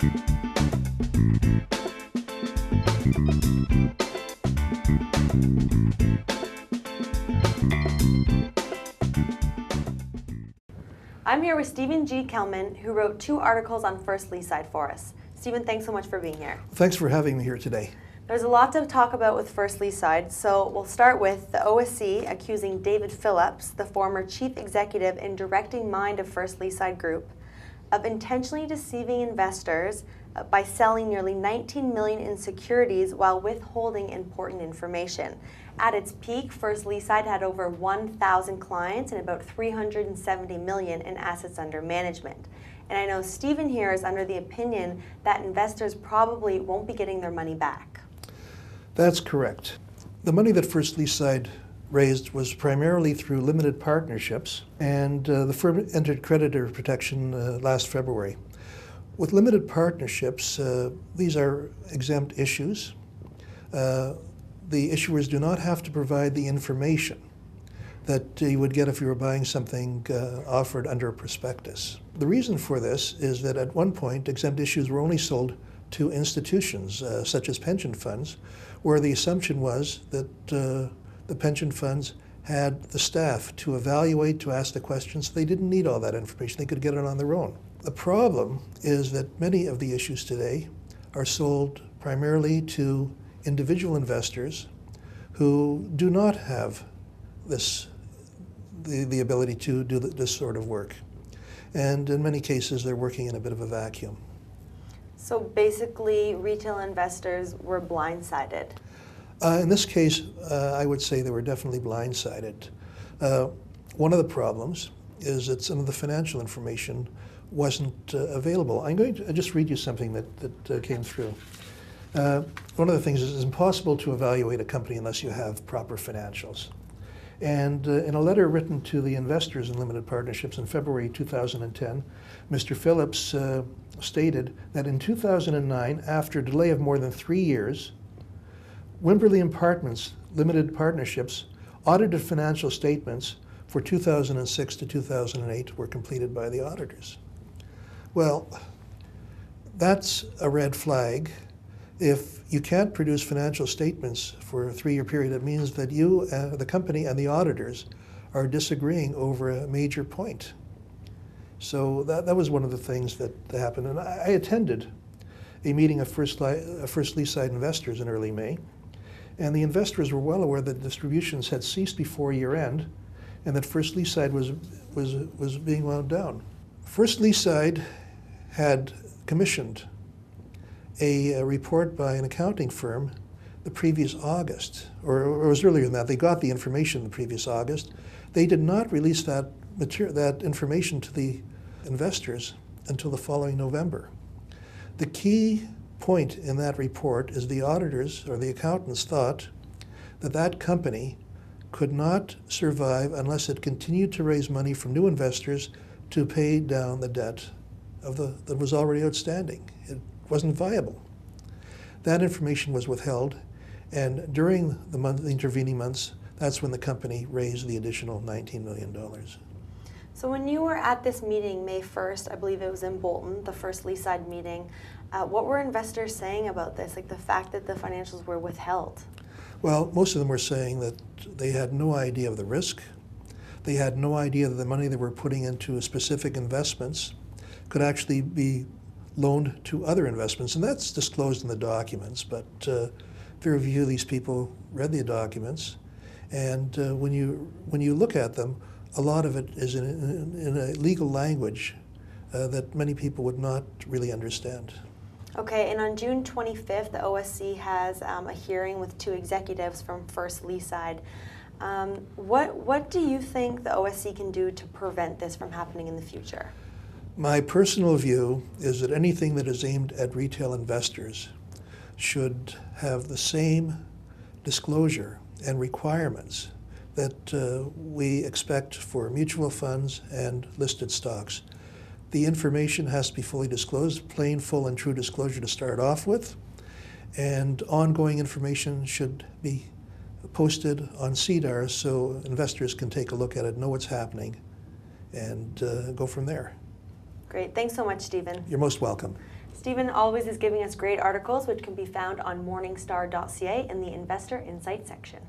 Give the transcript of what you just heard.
I'm here with Stephen G. Kelman, who wrote 2 articles on First Leaside for us. Stephen, thanks so much for being here. Thanks for having me here today. There's a lot to talk about with First Leaside, so we'll start with the OSC accusing David Phillips, the former chief executive and directing mind of First Leaside Group, of intentionally deceiving investors by selling nearly $19 million in securities while withholding important information. At its peak, First Leaside had over 1,000 clients and about $370 million in assets under management. And I know Stephen here is under the opinion that investors probably won't be getting their money back. That's correct. The money that First Leaside raised was primarily through limited partnerships, and the firm entered creditor protection last February. With limited partnerships, these are exempt issues. The issuers do not have to provide the information that you would get if you were buying something offered under a prospectus. The reason for this is that at one point, exempt issues were only sold to institutions, such as pension funds, where the assumption was that the pension funds had the staff to evaluate, to ask the questions. They didn't need all that information. They could get it on their own. The problem is that many of the issues today are sold primarily to individual investors who do not have the ability to do this sort of work. And in many cases, they're working in a bit of a vacuum. So basically, retail investors were blindsided. In this case, I would say they were definitely blindsided. One of the problems is that some of the financial information wasn't available. I'm going to just read you something that came through. One of the things is it's impossible to evaluate a company unless you have proper financials. And in a letter written to the investors in limited partnerships in February 2010, Mr. Phillips stated that in 2009, after a delay of more than 3 years, Wimberley Apartments Limited Partnerships audited financial statements for 2006 to 2008 were completed by the auditors. Well, that's a red flag. If you can't produce financial statements for a 3-year period, it means that you, the company, and the auditors are disagreeing over a major point. So that was one of the things that happened. And I attended a meeting of First Leaside investors in early May, and the investors were well aware that distributions had ceased before year end, and that First Leaside was being wound down. First Leaside had commissioned a report by an accounting firm the previous August, or it was earlier than that. They got the information the previous August. They did not release that information to the investors until the following November. The key point in that report is the auditors or the accountants thought that that company could not survive unless it continued to raise money from new investors to pay down the debt that was already outstanding. It wasn't viable. That information was withheld, and during the intervening months, that's when the company raised the additional $19 million. So when you were at this meeting, May 1st, I believe it was in Bolton, the First Leaside meeting, what were investors saying about this, like the fact that the financials were withheld? Well, most of them were saying that they had no idea of the risk. They had no idea that the money they were putting into specific investments could actually be loaned to other investments, and that's disclosed in the documents, but very few of these people read the documents, and when you look at them, a lot of it is in a legal language that many people would not really understand. Okay, and on June 25th, the OSC has a hearing with 2 executives from First Leaside. What do you think the OSC can do to prevent this from happening in the future? My personal view is that anything that is aimed at retail investors should have the same disclosure and requirements that we expect for mutual funds and listed stocks. The information has to be fully disclosed, plain, full, and true disclosure to start off with, and ongoing information should be posted on CDAR so investors can take a look at it, know what's happening, and go from there. Great. Thanks so much, Stephen. You're most welcome. Stephen always is giving us great articles, which can be found on morningstar.ca in the Investor Insight section.